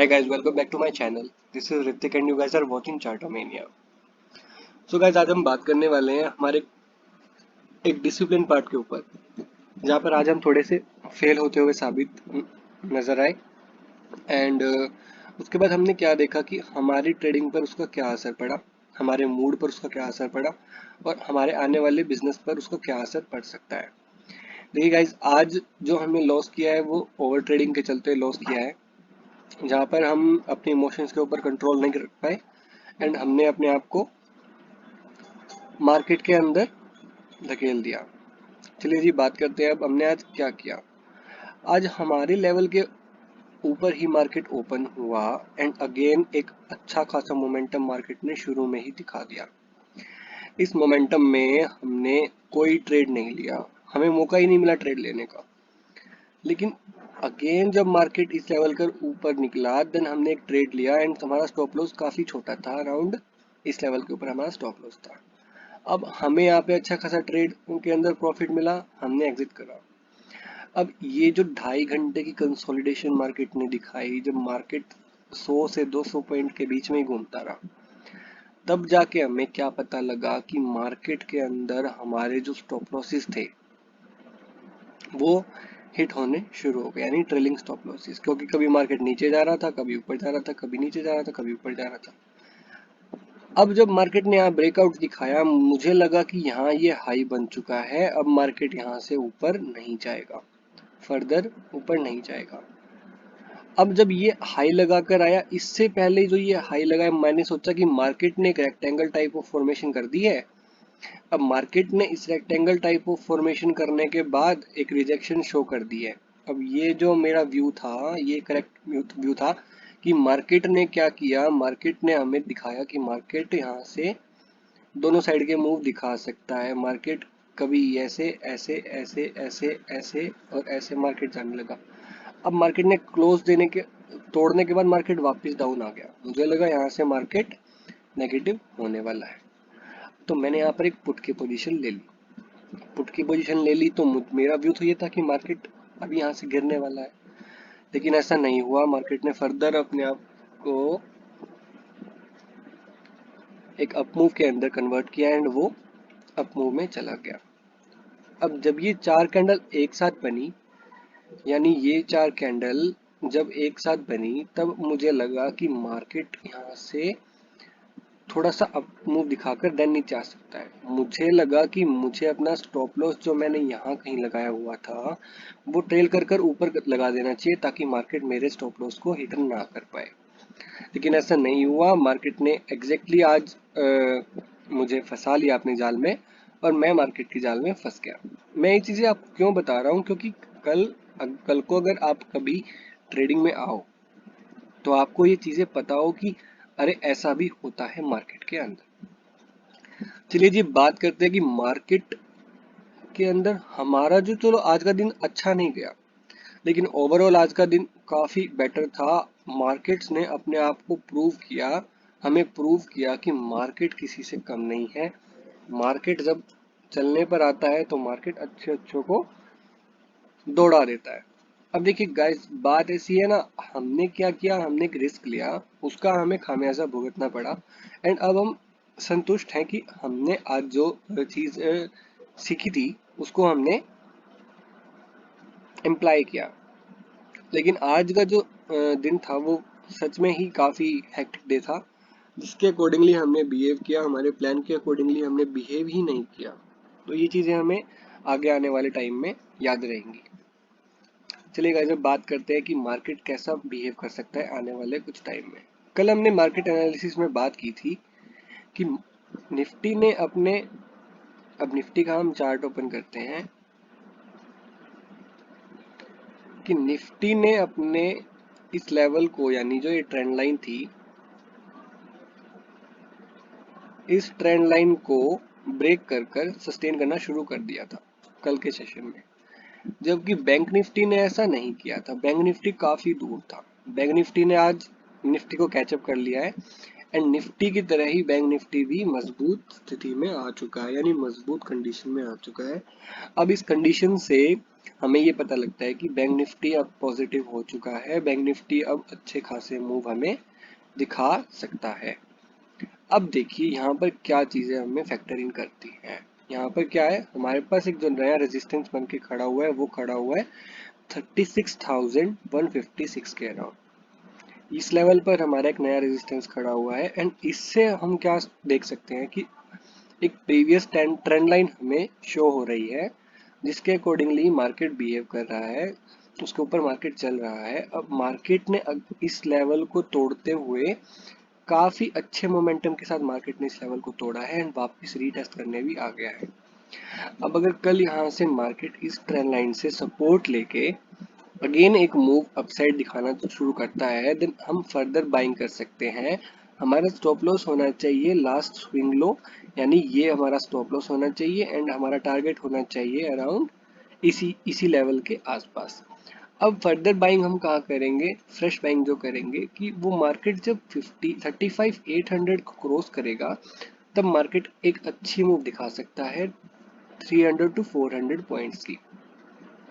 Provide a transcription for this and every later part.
Hi guys, welcome back to my channel. This is Ritik and you guys are watching Chartomania. So guys, आज हम बात करने वाले हैं हमारे एक डिसिप्लिन पार्ट के ऊपर, जहाँ पर आज हम थोड़े से फेल होते हुए साबित नजर आए एंड उसके बाद हमने क्या देखा कि हमारी ट्रेडिंग पर उसका क्या असर पड़ा, हमारे मूड पर उसका क्या असर पड़ा और हमारे आने वाले बिजनेस पर उसका क्या असर पड़ सकता है। देखिए गाइज, आज जो हमने लॉस किया है वो ओवर ट्रेडिंग के चलते लॉस किया है, जहाँ पर हम अपने इमोशंस के ऊपर कंट्रोल नहीं कर पाए एंड हमने अपने आप को मार्केट के अंदर धकेल दिया। चलिए जी बात करते हैं अब हमने आज क्या किया। आज हमारे लेवल के ऊपर ही मार्केट ओपन हुआ एंड अगेन एक अच्छा खासा मोमेंटम मार्केट ने शुरू में ही दिखा दिया। इस मोमेंटम में हमने कोई ट्रेड नहीं लिया, हमें मौका ही नहीं मिला ट्रेड लेने का। लेकिन अगेन जब मार्केट इस लेवल कर ऊपर निकला देन हमने एक ट्रेड लिया एंड हमारा स्टॉप लॉस काफी छोटा था, अराउंड इस लेवल के ऊपर हमारा स्टॉप लॉस था। अब हमें यहाँ पे अच्छा खासा ट्रेड उनके अंदर प्रॉफिट मिला, हमने एग्जिट करा। अब ये जो 2.5 घंटे की कंसोलिडेशन मार्केट ने दिखाई, जब मार्केट 100 से 200 पॉइंट के बीच में ही घूमता रहा, तब जाके हमें क्या पता लगा कि मार्केट के अंदर हमारे जो स्टॉप लॉसेस थे वो हिट होने शुरू हो गए, यानी ट्रेलिंग स्टॉप लॉसेस। क्योंकि कभी मार्केट नीचे जा रहा था, कभी ऊपर जा रहा था, कभी नीचे जा रहा था, कभी ऊपर जा रहा था। अब जब मार्केट ने यहाँ ब्रेकआउट दिखाया, मुझे लगा कि यहाँ ये हाई बन चुका है, अब मार्केट यहाँ से ऊपर नहीं जाएगा, फर्दर ऊपर नहीं जाएगा। अब जब ये हाई लगाकर आया, इससे पहले जो ये हाई लगाया, मैंने सोचा कि मार्केट ने एक रेक्टेंगल टाइप ऑफ फॉर्मेशन कर दी है। अब मार्केट ने इस रेक्टेंगल टाइप ऑफ फॉर्मेशन करने के बाद एक रिजेक्शन शो कर दी है। अब ये जो मेरा व्यू था, ये करेक्ट व्यू था कि मार्केट ने क्या किया, मार्केट ने हमें दिखाया कि मार्केट यहाँ से दोनों साइड के मूव दिखा सकता है। मार्केट कभी ऐसे ऐसे ऐसे ऐसे ऐसे और ऐसे मार्केट जाने लगा। अब मार्केट ने क्लोज देने के तोड़ने के बाद मार्केट वापस डाउन आ गया, मुझे लगा यहाँ से मार्केट नेगेटिव होने वाला है, तो मैंने यहाँ पर एक पुट की पोजीशन ले ली। पुट की पोजीशन ले ली तो मेरा व्यू तो ये था कि मार्केट अभी यहाँ से गिरने वाला है, लेकिन ऐसा नहीं हुआ। मार्केट ने फर्दर अपने आप को एक अप मूव के अंदर कन्वर्ट किया एंड वो अप मूव में चला गया। अब जब ये 4 कैंडल एक साथ बनी, यानी ये 4 कैंडल जब एक साथ बनी, तब मुझे लगा कि मार्केट यहाँ से थोड़ा सा अप मूव दिखाकर देन नीचे आ सकता है। मुझे लगा कि मुझे अपना स्टॉप लॉस जो मैंने यहाँ कहीं लगाया हुआ था वो ट्रेल कर कर ऊपर लगा देना चाहिए, ताकि मार्केट मेरे स्टॉप लॉस को हिट ना कर पाए। लेकिन ऐसा नहीं हुआ, मार्केट ने एग्जैक्टली आज मुझे फंसा लिया अपने जाल में और मैं मार्केट की जाल में फंस गया। मैं ये चीजें आपको क्यों बता रहा हूँ, क्योंकि कल को अगर आप कभी ट्रेडिंग में आओ तो आपको ये चीजें पता हो कि अरे ऐसा भी होता है मार्केट के अंदर। चलिए जी बात करते हैं कि मार्केट के अंदर हमारा जो, चलो आज का दिन अच्छा नहीं गया, लेकिन ओवरऑल आज का दिन काफी बेटर था। मार्केट्स ने अपने आप को प्रूव किया, हमें प्रूव किया कि मार्केट किसी से कम नहीं है। मार्केट जब चलने पर आता है तो मार्केट अच्छे अच्छों को दौड़ा देता है। अब देखिए गाइस, बात ऐसी है ना, हमने क्या किया, हमने एक रिस्क लिया, उसका हमें खामियाजा भुगतना पड़ा एंड अब हम संतुष्ट हैं कि हमने आज जो चीज सीखी थी उसको हमने इम्प्लाई किया। लेकिन आज का जो दिन था वो सच में ही काफी हेक्टिक डे था, जिसके अकॉर्डिंगली हमने बिहेव किया, हमारे प्लान के अकॉर्डिंगली हमने बिहेव ही नहीं किया। तो ये चीजें हमें आगे आने वाले टाइम में याद रहेंगी। चलिए गाइस, अब बात करते हैं कि मार्केट कैसा बिहेव कर सकता है आने वाले कुछ टाइम में। कल हमने मार्केट एनालिसिस में बात की थी कि निफ्टी ने अपने, अब निफ्टी का हम चार्ट ओपन करते हैं, कि निफ्टी ने अपने इस लेवल को, यानी जो ये ट्रेंड लाइन थी, इस ट्रेंड लाइन को ब्रेक कर कर सस्टेन करना शुरू कर दिया था कल के सेशन में, जबकि बैंक निफ्टी ने ऐसा नहीं किया था। बैंक निफ्टी काफी दूर था। बैंक निफ्टी ने आज निफ्टी को कैचअप कर लिया है एंड निफ्टी की तरह ही बैंक निफ्टी भी मजबूत स्थिति में आ चुका है, यानी मजबूत कंडीशन में आ चुका है। अब इस कंडीशन से हमें ये पता लगता है कि बैंक निफ्टी अब पॉजिटिव हो चुका है, बैंक निफ्टी अब अच्छे खासे मूव हमें दिखा सकता है। अब देखिए यहाँ पर क्या चीजें हमें फैक्टर इन करती हैं। यहाँ पर क्या है, हमारे पास एक जो नया रेजिस्टेंस बन के खड़ा हुआ है वो खड़ा हुआ है 36,156 के अराउंड। इस लेवल पर हमारा एक नया रेजिस्टेंस खड़ा हुआ है एंड इससे हम क्या देख सकते हैं कि एक प्रीवियस ट्रेंड लाइन हमें शो हो रही है, जिसके अकॉर्डिंगली मार्केट बिहेव कर रहा है, उसके ऊपर मार्केट चल रहा है। अब मार्केट ने इस लेवल को तोड़ते हुए काफी अच्छे मोमेंटम के साथ मार्केट ने इस लेवल को तोड़ा है एंड वापस रीटेस्ट करने भी आ गया है। अब अगर कल यहाँ से मार्केट इस ट्रेंड लाइन से सपोर्ट लेके अगेन एक मूव अपसाइड दिखाना शुरू करता है, देन हम फर्दर बाइंग कर सकते हैं। हमारा स्टॉप लॉस होना चाहिए लास्ट स्विंग लो, यानी ये हमारा स्टॉप लॉस होना चाहिए एंड हमारा टारगेट होना चाहिए अराउंड इसी लेवल के आसपास। अब फर्दर बाइंग हम कहाँ करेंगे, फ्रेश बाइंग जो करेंगे कि वो मार्केट जब 35,800 को क्रॉस करेगा तब मार्केट एक अच्छी मूव दिखा सकता है 300 टू 400 पॉइंट्स की।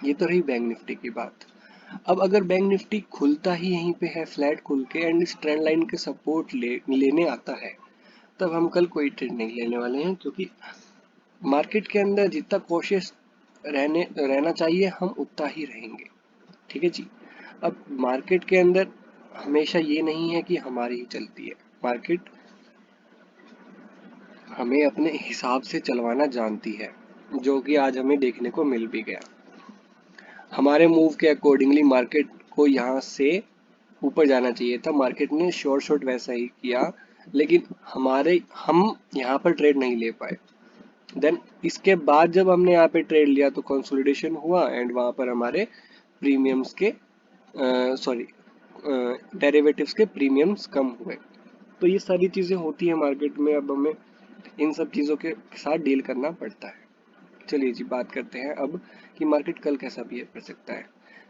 ये तो रही बैंक निफ्टी की बात। अब अगर बैंक निफ्टी खुलता ही यहीं पे है फ्लैट खुल के एंड इस ट्रेंड लाइन के सपोर्ट लेने आता है, तब हम कल कोई ट्रेड नहीं लेने वाले हैं, क्योंकि मार्केट के अंदर जितना कॉशियस रहना चाहिए हम उतना ही रहेंगे। ठीक है जी। अब मार्केट के अंदर हमेशा ये नहीं है कि हमारी ही चलती है, मार्केट हमें अपने हिसाब से चलवाना जानती है, जो कि आज हमें देखने को मिल भी गया। हमारे मूव के अकॉर्डिंगली मार्केट को यहाँ से ऊपर जाना चाहिए था, मार्केट ने शॉर्ट वैसा ही किया, लेकिन हम यहाँ पर ट्रेड नहीं ले पाए। देन इसके बाद जब हमने यहाँ पे ट्रेड लिया तो कंसोलिडेशन हुआ एंड वहां पर हमारे प्रीमियम्स के सॉरी डेरिवेटिव्स के प्रीमियम्स कम हुए। तो ये सारी चीजें होती है मार्केट में, अब हमें इन सब चीजों के साथ डील करना पड़ता है। चलिए जी, बात करते हैं अब कि मार्केट कल कैसा बिहेव कर सकता है।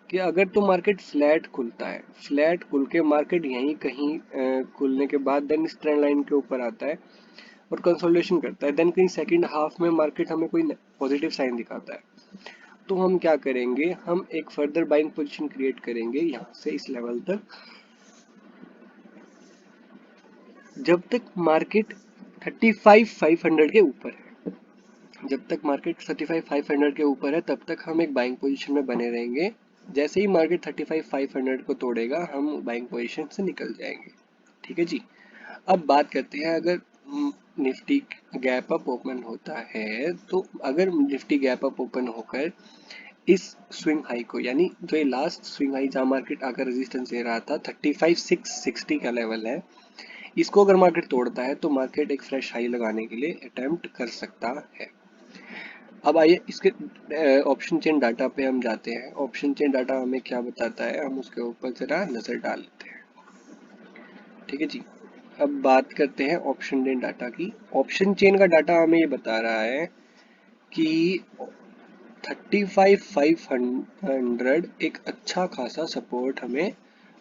कि अगर तो मार्केट फ्लैट खुलता है, फ्लैट खुल के मार्केट यहीं कहीं खुलने के बाद देन इस ट्रेंड लाइन के ऊपर आता है और कंसोलिडेशन करता है, देन कहीं सेकंड हाफ में मार्केट हमें कोई पॉजिटिव साइन दिखाता है, तो हम क्या करेंगे, हम एक फर्दर बाइंग पोजीशन क्रिएट करेंगे यहाँ से इस लेवल तक, जब तक मार्केट 35,500 के ऊपर है। जब तक मार्केट 35,500 के ऊपर है तब तक हम एक बाइंग पोजीशन में बने रहेंगे। जैसे ही मार्केट 35,500 को तोड़ेगा हम बाइंग पोजीशन से निकल जाएंगे। ठीक है जी। अब बात करते हैं, अगर निफ्टी गैप अप ओपन होता है, तो अगर निफ्टी गैप अप ओपन होकर इस स्विंग हाई को, यानी जो ये लास्ट स्विंग हाई जहां मार्केट आकर रेजिस्टेंस दे रहा था 35,660 का लेवल है, इसको अगर मार्केट तोड़ता है तो मार्केट एक फ्रेश हाई लगाने के लिए अटेम्प्ट कर सकता है। अब आइए इसके ऑप्शन चेन डाटा पे हम जाते हैं। ऑप्शन चेन डाटा हमें क्या बताता है, हम उसके ऊपर जरा नजर डाल लेते हैं। ठीक है जी। अब बात करते हैं ऑप्शन चेन डाटा की। ऑप्शन चेन का डाटा हमें ये बता रहा है कि 35,500 एक अच्छा खासा सपोर्ट हमें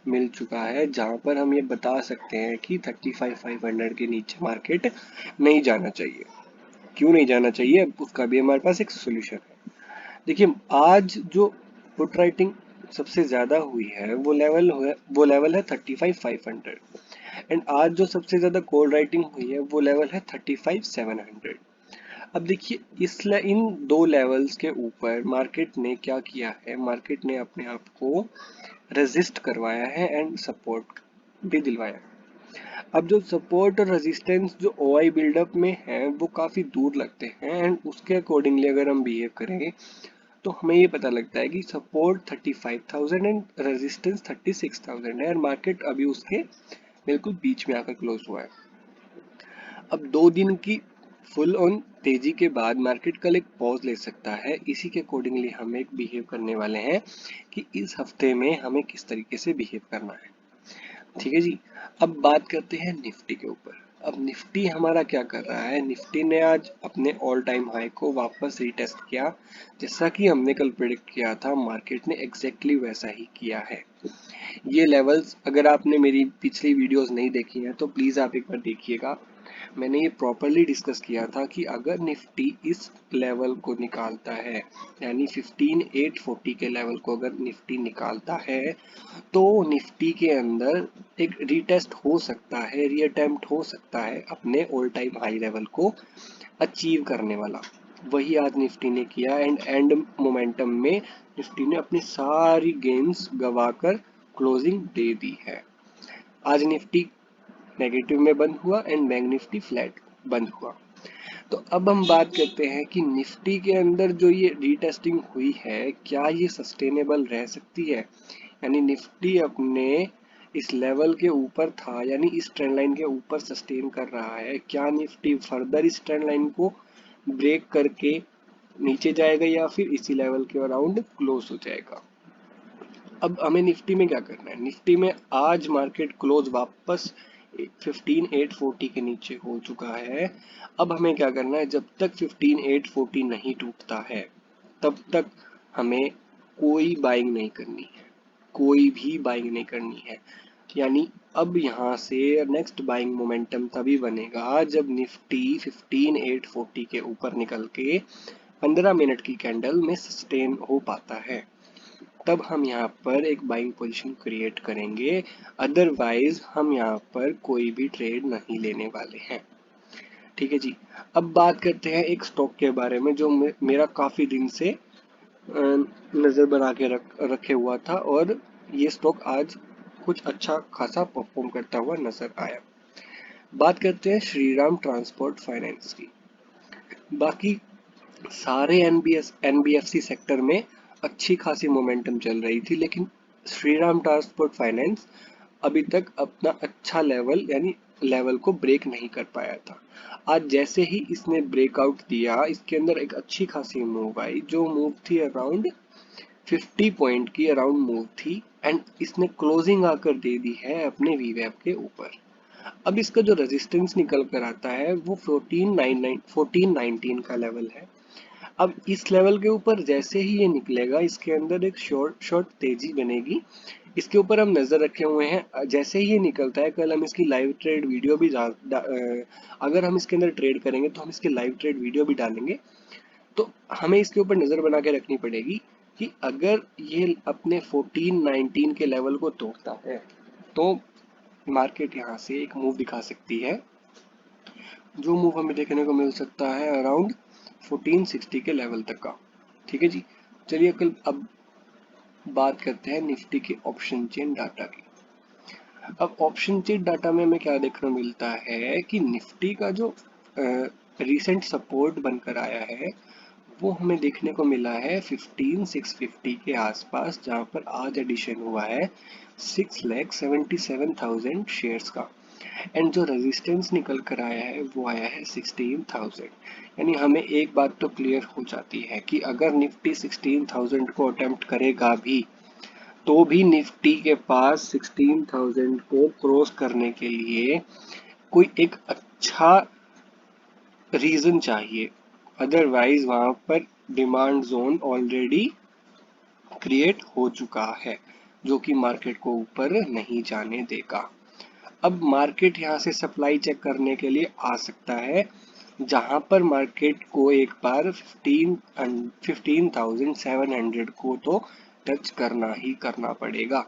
मिल चुका है, जहां पर हम ये बता सकते हैं कि 35,500 के नीचे मार्केट नहीं जाना चाहिए। क्यों नहीं जाना चाहिए, उसका भी हमारे पास एक सोल्यूशन है। देखिए, आज जो पुट राइटिंग सबसे ज्यादा हुई है वो लेवल है 35,500 एंड आज जो सबसे ज्यादा कॉल राइटिंग हुई है वो लेवल है 35,700। अब देखिए इन दो लेवल्स के ऊपर मार्केट ने क्या किया है, मार्केट ने अपने आप को रेजिस्ट करवाया है एंड सपोर्ट भी दिलवाया है। अब जो सपोर्ट और रेजिस्टेंस जो ओआई बिल्डअप में है वो काफी दूर लगते हैं एंड उसके अकॉर्डिंगली अगर हम बिहेव करेंगे तो हमें ये पता लगता है कि सपोर्ट 35,000 एंड रेजिस्टेंस 36,000 है और मार्केट अभी उसके बिल्कुल बीच में आकर क्लोज हुआ है। अब 2 दिन की फुल ऑन तेजी के बाद मार्केट कल एक पॉज ले सकता है, इसी के अकॉर्डिंगली हम एक बिहेव करने वाले हैं कि इस हफ्ते में हमें किस तरीके से बिहेव करना है। ठीक है जी। अब बात करते हैं निफ्टी के ऊपर। अब निफ्टी हमारा क्या कर रहा है, निफ्टी ने आज अपने ऑल टाइम हाई को वापस रीटेस्ट किया, जैसा कि हमने कल प्रेडिक्ट किया था मार्केट ने एग्जैक्टली वैसा ही किया है। ये लेवल्स अगर आपने मेरी पिछली वीडियोस नहीं देखी हैं तो प्लीज आप एक बार देखिएगा। मैंने ये प्रॉपरली डिस्कस किया था कि अगर निफ्टी इस लेवल को निकालता है, यानी 15840 के लेवल को अगर निफ्टी निकालता है, तो निफ्टी के अंदर एक रीटेस्ट हो सकता है, रीअटेम्प्ट हो सकता है अपने ऑल टाइम हाई लेवल को अचीव करने वाला। वही आज निफ्टी ने किया एंड एंड मोमेंटम में निफ्टी ने अपनी सारी गेन्स गवाकर क्लोजिंग दे दी है। आज निफ्टी नेगेटिव में बंद हुआ एंड बैंक निफ्टी फ्लैट बंद हुआ। तो अब हम बात करते हैं कि निफ्टी के अंदर जो ये रीटेस्टिंग हुई है, क्या ये सस्टेनेबल रह सकती है? यानी निफ्टी अपने इस लेवल के ऊपर था, यानी इस ट्रेंड लाइन के ऊपर सस्टेन कर रहा है, क्या निफ्टी फर्दर इस ट्रेंड लाइन को ब्रेक करके नीचे जाएगा या फिर इसी लेवल के अराउंड क्लोज हो जाएगा? अब हमें निफ्टी में क्या करना है? निफ्टी में आज मार्केट क्लोज वापस 15840 के नीचे हो चुका है। अब हमें क्या करना है? जब तक 15840 नहीं टूटता है तब तक हमें कोई बाइंग नहीं करनी है, कोई भी बाइंग नहीं करनी है। यानी अब यहाँ से नेक्स्ट बाइंग मोमेंटम तभी बनेगा जब निफ्टी 15840 के ऊपर निकल के 15 मिनट की कैंडल में सस्टेन हो पाता है, तब हम यहाँ पर एक बाइंग पोजीशन क्रिएट करेंगे। अदरवाइज हम यहाँ पर कोई भी ट्रेड नहीं लेने वाले हैं। ठीक है जी। अब बात करते हैं एक स्टॉक के बारे में जो मेरा काफी दिन से नजर बना के रखे हुआ था और ये स्टॉक आज कुछ अच्छा खासा परफॉर्म करता हुआ नजर आया। बात करते हैं श्रीराम ट्रांसपोर्ट फाइनेंस की। बाकी सारे एनबीएफसी सेक्टर में अच्छी खासी मोमेंटम चल रही थी, लेकिन श्रीराम ट्रांसपोर्ट फाइनेंस अभी तक अपना अच्छा लेवल यानी लेवल को ब्रेक नहीं कर पाया था। आज जैसे ही इसने ब्रेकआउट दिया, इसके अंदर एक अच्छी खासी मूव आई, जो मूव थी अराउंड 50 पॉइंट की अराउंड मूव थी एंड इसने क्लोजिंग आकर दे दी है अपने वीवैप के ऊपर। अब इसका जो रेजिस्टेंस निकल कर आता है वो 1419 का लेवल है। अब इस लेवल के ऊपर जैसे ही ये निकलेगा, इसके अंदर एक शॉर्ट तेजी बनेगी। इसके ऊपर हम नजर रखे हुए हैं। जैसे ही ये निकलता है, कल हम इसकी लाइव ट्रेड वीडियो भी अगर हम इसके अंदर ट्रेड करेंगे तो हम इसकी लाइव ट्रेड वीडियो भी डालेंगे। तो हमें इसके ऊपर नजर बना के रखनी पड़ेगी कि अगर ये अपने 1419 के लेवल को तोड़ता है तो मार्केट यहाँ से एक मूव दिखा सकती है, जो मूव हमें देखने को मिल सकता है अराउंड 1460 के लेवल तक का। ठीक है जी। चलिए कल अब बात करते हैं निफ्टी के ऑप्शन चेन डाटा की। अब ऑप्शन चेन डाटा में हमें क्या देखने मिलता है कि निफ्टी का जो रिसेंट सपोर्ट बनकर आया है वो हमें देखने को मिला है 15650 के आसपास, जहां पर आज एडिशन हुआ है 6,77,000 शेयर्स का। एंड जो रेजिस्टेंस निकल कर आया है वो आया है 16,000। यानी हमें एक बात तो क्लियर हो जाती है कि अगर निफ्टी 16,000 को अटेम्प्ट करेगा भी, तो भी निफ्टी के पास 16,000 को क्रॉस करने के लिए कोई एक अच्छा रीजन चाहिए। अदरवाइज वहां पर डिमांड जोन ऑलरेडी क्रिएट हो चुका है, जो कि मार्केट को ऊपर नहीं जाने देगा। अब मार्केट यहाँ से सप्लाई चेक करने के लिए आ सकता है, जहां पर मार्केट को एक बार 15,700 को तो टच करना ही करना पड़ेगा।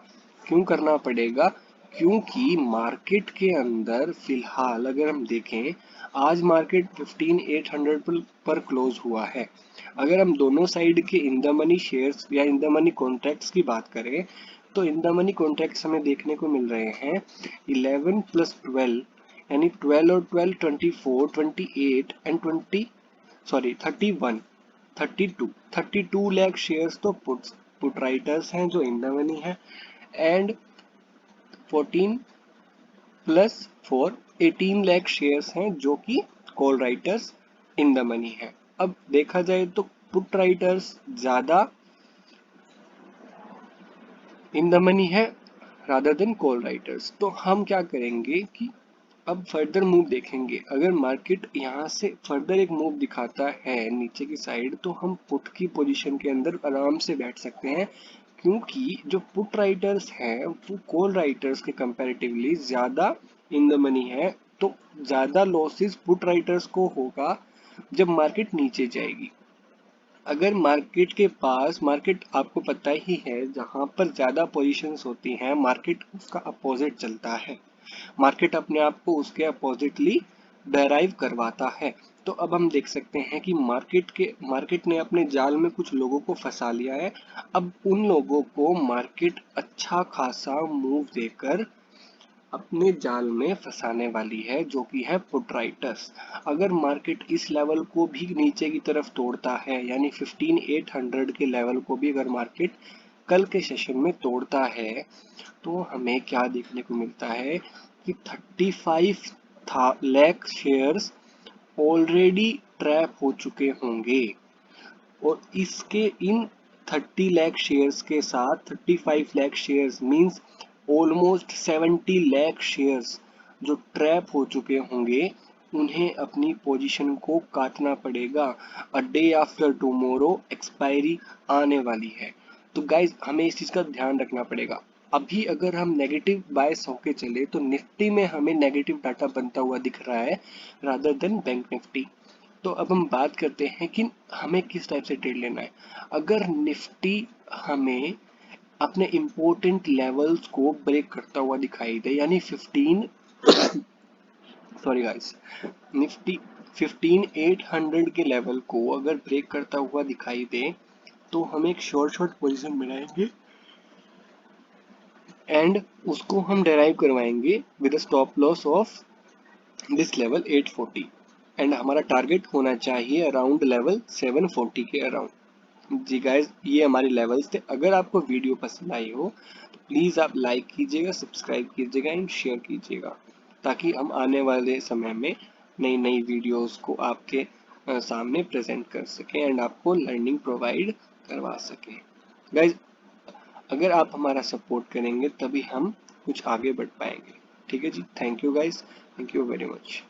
क्यों करना पड़ेगा? क्योंकि मार्केट के अंदर फिलहाल अगर हम देखें, आज मार्केट 15,800 पर क्लोज हुआ है। अगर हम दोनों साइड के इन द मनी शेयर्स या इन द मनी कॉन्ट्रैक्ट्स की बात करें, तो इन द मनी कॉन्ट्रैक्ट्स हमें देखने को मिल रहे हैं 11 + 12, यानी 12 और 12 24, 28 एंड 32 लाख शेयर्स तो पुट राइटर्स हैं जो इन द मनी है, एंड 14 + 4 18 लाख शेयर्स हैं जो कि call writers in the money है। अब देखा जाए तो पुट राइटर्स ज्यादा इन द मनी है रादर देन कॉल राइटर्स। तो हम क्या करेंगे कि अब फर्दर मूव देखेंगे। अगर मार्केट यहाँ से फर्दर एक मूव दिखाता है नीचे की साइड, तो हम पुट की पोजीशन के अंदर आराम से बैठ सकते हैं, क्योंकि जो पुट राइटर्स हैं वो कॉल राइटर्स के कंपैरेटिवली ज्यादा इन द मनी है तो ज्यादा लॉसेस पुट राइटर्स को होगा जब मार्केट नीचे जाएगी। अगर मार्केट आपको पता ही है जहां पर ज्यादा पोजीशंस होती हैं मार्केट उसका अपोजिट चलता है, मार्केट अपने आप को उसके अपोजिटली डेराइव करवाता है। तो अब हम देख सकते हैं कि मार्केट ने अपने जाल में कुछ लोगों को फंसा लिया है। अब उन लोगों को मार्केट अच्छा खासा मूव देकर अपने जाल में फंसाने वाली है, जो कि है पुट राइटर्स। अगर मार्केट इस लेवल को भी नीचे की तरफ तोड़ता है, यानी 15800 के लेवल को भी अगर मार्केट कल के सेशन में तोड़ता है, तो हमें क्या देखने को मिलता है कि 35 लाख शेयर्स ऑलरेडी ट्रैप हो चुके होंगे। और इसके इन 30 लाख शेयर्स के साथ 35 lakh shares means almost 70 lakh shares जो ट्रैप हो चुके होंगे, उन्हें अपनी पोजीशन को काटना पड़ेगा। A day after tomorrow expiry आने वाली है। तो गाइज हमें इस चीज का ध्यान रखना पड़ेगा। अभी अगर हम नेगेटिव बायस होके चले तो निफ्टी में हमें नेगेटिव डाटा बनता हुआ दिख रहा है रादर देन बैंक निफ्टी। तो अब हम बात करते हैं कि हमें किस टाइप से ट्रेड लेना है। अगर निफ्टी हमें अपने इम्पोर्टेंट लेवल्स को ब्रेक करता हुआ दिखाई दे, यानी 15 सॉरी गाइस, निफ्टी 15800 के लेवल को अगर ब्रेक करता हुआ दिखाई दे, तो हम एक शॉर्ट पोजीशन बनाएंगे एंड उसको हम डेराइव करवाएंगे with stop loss of this level 840 and हमारा टारगेट होना चाहिए अराउंड लेवल 740 के अराउंड। जी गाइस, ये हमारे लेवल्स थे। अगर आपको वीडियो पसंद आई हो तो प्लीज आप लाइक कीजिएगा, सब्सक्राइब कीजिएगा एंड शेयर कीजिएगा, ताकि हम आने वाले समय में नई नई वीडियोस को आपके सामने प्रेजेंट कर सकें एंड आपको लर्निंग प्रोवाइड करवा सकें। गाइस, अगर आप हमारा सपोर्ट करेंगे तभी हम कुछ आगे बढ़ पाएंगे। ठीक है जी, thank you guys, thank you very much.